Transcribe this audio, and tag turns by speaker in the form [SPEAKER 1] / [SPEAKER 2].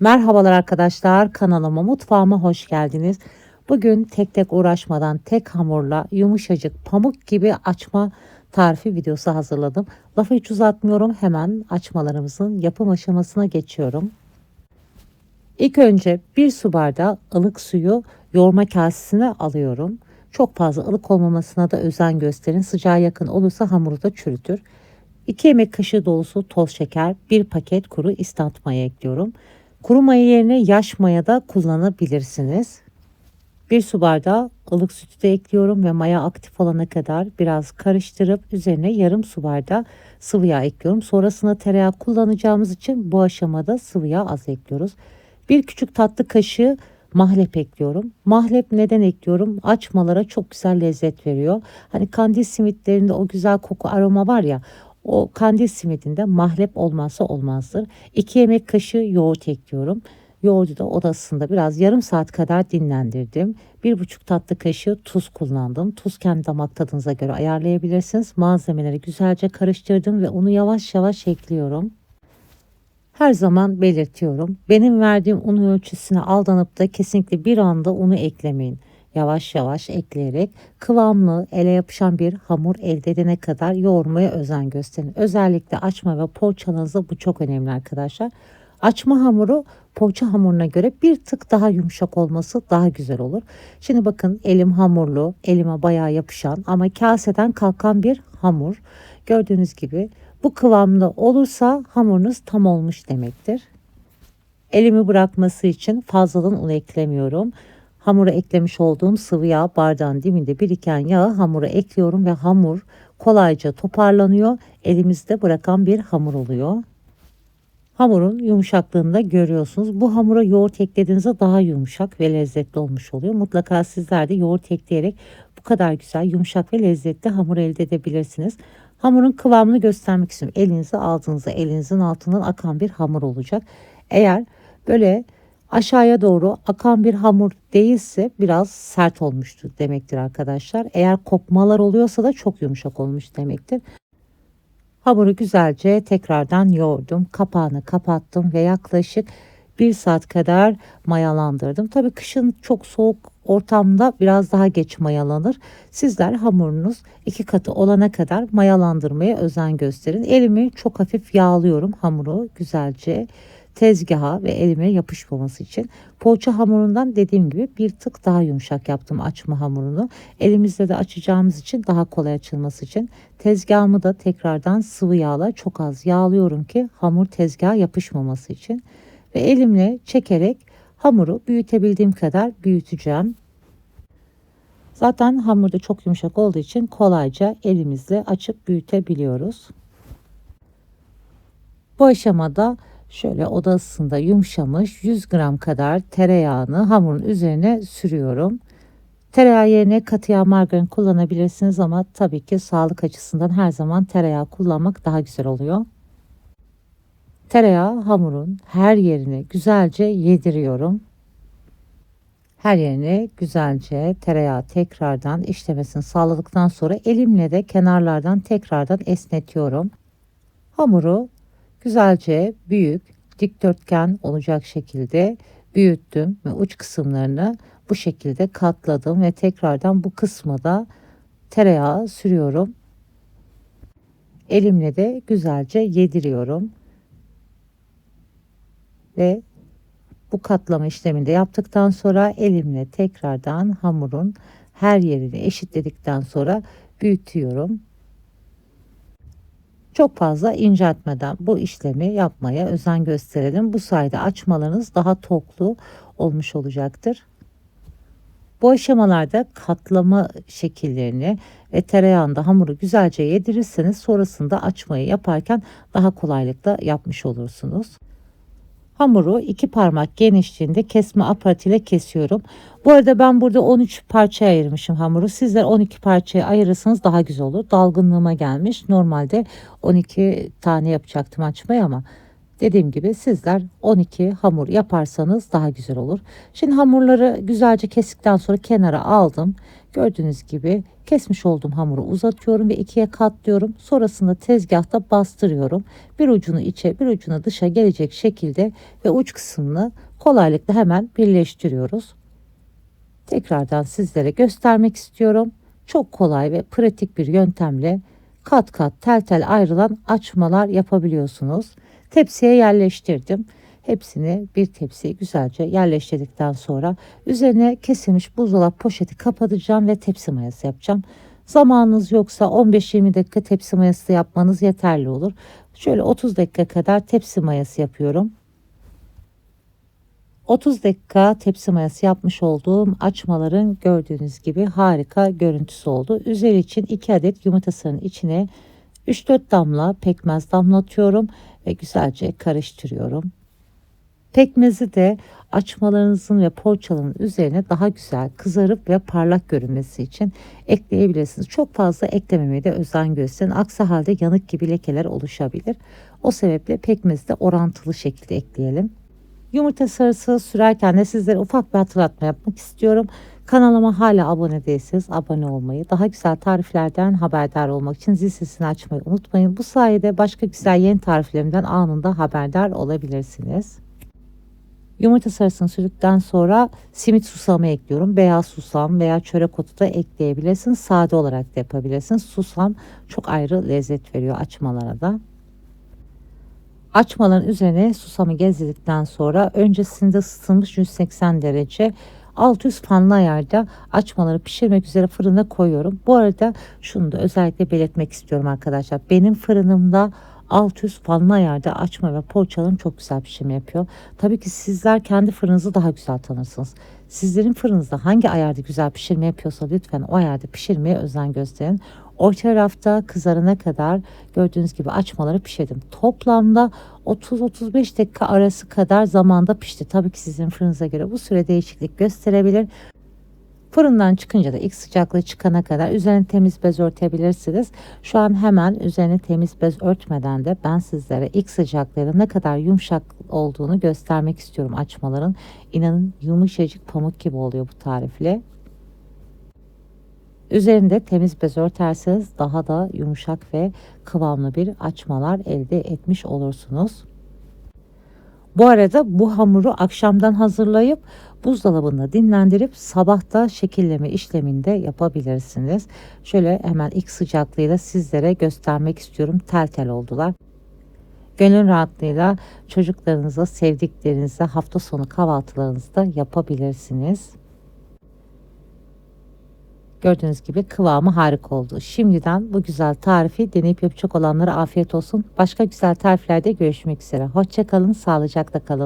[SPEAKER 1] Merhabalar arkadaşlar, kanalıma, mutfağıma hoş geldiniz. Bugün tek tek uğraşmadan tek hamurla yumuşacık pamuk gibi açma tarifi videosu hazırladım. Lafı hiç uzatmıyorum, hemen açmalarımızın yapım aşamasına geçiyorum. İlk önce bir su bardağı ılık suyu yoğurma kasesine alıyorum. Çok fazla ılık olmamasına da özen gösterin. Sıcağa yakın olursa hamuru da çürütür. 2 yemek kaşığı dolusu toz şeker, 1 paket kuru instant maya ekliyorum. Kuru maya yerine yaş maya da kullanabilirsiniz. 1 su bardağı ılık sütü de ekliyorum ve maya aktif olana kadar biraz karıştırıp üzerine yarım su bardağı sıvı yağ ekliyorum. Sonrasında tereyağı kullanacağımız için bu aşamada sıvı yağ az ekliyoruz. 1 küçük tatlı kaşığı mahlep ekliyorum. Mahlep neden ekliyorum? Açmalara çok güzel lezzet veriyor. Hani kandil simitlerinde o güzel koku aroma var ya, o kandil simidinde mahlep olmazsa olmazdır. 2 yemek kaşığı yoğurt ekliyorum. Yoğurdu da odasında biraz yarım saat kadar dinlendirdim. 1,5 tatlı kaşığı tuz kullandım. Tuz kendi damak tadınıza göre ayarlayabilirsiniz. Malzemeleri güzelce karıştırdım ve unu yavaş yavaş ekliyorum. Her zaman belirtiyorum. Benim verdiğim un ölçüsüne aldanıp da kesinlikle bir anda unu eklemeyin. Yavaş yavaş ekleyerek kıvamlı, ele yapışan bir hamur elde edene kadar yoğurmaya özen gösterin. Özellikle açma ve poğaçanızda bu çok önemli arkadaşlar. Açma hamuru poğaça hamuruna göre bir tık daha yumuşak olması daha güzel olur. Şimdi bakın, elim hamurlu, elime bayağı yapışan ama kaseden kalkan bir hamur. Gördüğünüz gibi bu kıvamda olursa hamurunuz tam olmuş demektir. Elimi bırakması için fazladan un eklemiyorum. Hamura eklemiş olduğum sıvı yağ, bardağın dibinde biriken yağı hamura ekliyorum ve hamur kolayca toparlanıyor. Elimizde bırakan bir hamur oluyor. Hamurun yumuşaklığını da görüyorsunuz. Bu hamura yoğurt eklediğinizde daha yumuşak ve lezzetli olmuş oluyor. Mutlaka sizler de yoğurt ekleyerek bu kadar güzel, yumuşak ve lezzetli hamur elde edebilirsiniz. Hamurun kıvamını göstermek için elinize aldığınızda elinizin altından akan bir hamur olacak. Eğer böyle aşağıya doğru akan bir hamur değilse biraz sert olmuştur demektir arkadaşlar. Eğer kopmalar oluyorsa da çok yumuşak olmuş demektir. Hamuru güzelce tekrardan yoğurdum. Kapağını kapattım ve yaklaşık 1 saat kadar mayalandırdım. Tabii kışın çok soğuk ortamda biraz daha geç mayalanır. Sizler hamurunuz 2 katı olana kadar mayalandırmaya özen gösterin. Elimi çok hafif yağlıyorum hamuru güzelce tezgaha ve elime yapışmaması için. Poğaça hamurundan dediğim gibi bir tık daha yumuşak yaptım açma hamurunu. Elimizde de açacağımız için daha kolay açılması için. Tezgahımı da tekrardan sıvı yağla çok az yağlıyorum ki hamur tezgaha yapışmaması için. Ve elimle çekerek hamuru büyütebildiğim kadar büyüteceğim. Zaten hamur da çok yumuşak olduğu için kolayca elimizle açıp büyütebiliyoruz. Bu aşamada şöyle oda ısısında yumuşamış 100 gram kadar tereyağını hamurun üzerine sürüyorum. Tereyağı yerine katı yağ, margarin kullanabilirsiniz ama tabii ki sağlık açısından her zaman tereyağı kullanmak daha güzel oluyor. Tereyağı hamurun her yerine güzelce yediriyorum. Her yerine güzelce tereyağı tekrardan işlemesini sağladıktan sonra elimle de kenarlardan tekrardan esnetiyorum. Hamuru güzelce büyük, dikdörtgen olacak şekilde büyüttüm ve uç kısımlarını bu şekilde katladım ve tekrardan bu kısma da tereyağı sürüyorum. Elimle de güzelce yediriyorum. Ve bu katlama işlemini de yaptıktan sonra elimle tekrardan hamurun her yerini eşitledikten sonra büyütüyorum. Çok fazla inceltmeden bu işlemi yapmaya özen gösterelim. Bu sayede açmalarınız daha toklu olmuş olacaktır. Bu aşamalarda katlama şekillerini ve tereyağında hamuru güzelce yedirirseniz sonrasında açmayı yaparken daha kolaylıkla yapmış olursunuz. Hamuru 2 parmak genişliğinde kesme aparatıyla kesiyorum. Bu arada ben burada 13 parçaya ayırmışım hamuru. Sizler 12 parçaya ayırırsanız daha güzel olur. Dalgınlığıma gelmiş. Normalde 12 tane yapacaktım açmayı ama dediğim gibi sizler 12 hamur yaparsanız daha güzel olur. Şimdi hamurları güzelce kestikten sonra kenara aldım. Gördüğünüz gibi kesmiş olduğum hamuru uzatıyorum ve ikiye katlıyorum. Sonrasında tezgahta bastırıyorum. Bir ucunu içe, bir ucunu dışa gelecek şekilde ve uç kısmını kolaylıkla hemen birleştiriyoruz. Tekrardan sizlere göstermek istiyorum. Çok kolay ve pratik bir yöntemle kat kat tel tel ayrılan açmalar yapabiliyorsunuz. Tepsiye yerleştirdim. Hepsini bir tepsiye güzelce yerleştirdikten sonra üzerine kesilmiş buzdolabı poşeti kapatacağım ve tepsi mayası yapacağım. Zamanınız yoksa 15-20 dakika tepsi mayası yapmanız yeterli olur. Şöyle 30 dakika kadar tepsi mayası yapıyorum. 30 dakika tepsi mayası yapmış olduğum açmaların gördüğünüz gibi harika görüntüsü oldu. Üzeri için 2 adet yumurta sarının içine 3-4 damla pekmez damlatıyorum ve güzelce karıştırıyorum. Pekmezi de açmalarınızın ve poğaçaların üzerine daha güzel kızarıp ve parlak görünmesi için ekleyebilirsiniz. Çok fazla eklememeye de özen gösterin. Aksi halde yanık gibi lekeler oluşabilir. O sebeple pekmezi de orantılı şekilde ekleyelim. Yumurta sarısı sürerken de sizlere ufak bir hatırlatma yapmak istiyorum. Kanalıma hala abone değilseniz abone olmayı, daha güzel tariflerden haberdar olmak için zil sesini açmayı unutmayın. Bu sayede başka güzel yeni tariflerimden anında haberdar olabilirsiniz. Yumurta sarısını sürdükten sonra simit susamı ekliyorum. Beyaz susam veya çörek otu da ekleyebilirsiniz. Sade olarak da yapabilirsiniz. Susam çok ayrı lezzet veriyor açmalara da. Açmaların üzerine susamı gezdirdikten sonra öncesinde ısıtılmış 180 derece alt üst fanlı ayarda açmaları pişirmek üzere fırına koyuyorum. Bu arada şunu da özellikle belirtmek istiyorum arkadaşlar. Benim fırınımda alt üst fanlı ayarda açma ve poğaçalarım çok güzel pişirme yapıyor. Tabii ki sizler kendi fırınınızı daha güzel tanırsınız. Sizlerin fırınızda hangi ayarda güzel pişirme yapıyorsa lütfen o ayarda pişirmeye özen gösterin. Orta rafta kızarana kadar gördüğünüz gibi açmaları pişirdim. Toplamda 30-35 dakika arası kadar zamanda pişti. Tabii ki sizin fırınıza göre bu süre değişiklik gösterebilir. Fırından çıkınca da ilk sıcaklığı çıkana kadar üzerine temiz bez örtebilirsiniz. Şu an hemen üzerine temiz bez örtmeden de ben sizlere ilk sıcaklığı ne kadar yumuşak olduğunu göstermek istiyorum açmaların. İnanın yumuşacık pamuk gibi oluyor bu tarifle. Üzerinde temiz bez örterseniz daha da yumuşak ve kıvamlı bir açmalar elde etmiş olursunuz. Bu arada bu hamuru akşamdan hazırlayıp buzdolabında dinlendirip sabahta şekilleme işleminde yapabilirsiniz. Şöyle hemen ilk sıcaklığıyla sizlere göstermek istiyorum. Tel tel oldular. Gönül rahatlığıyla çocuklarınıza, sevdiklerinize hafta sonu kahvaltılarınızda yapabilirsiniz. Gördüğünüz gibi kıvamı harika oldu. Şimdiden bu güzel tarifi deneyip yapacak olanlara afiyet olsun. Başka güzel tariflerde görüşmek üzere. Hoşça kalın, sağlıcakla kalın.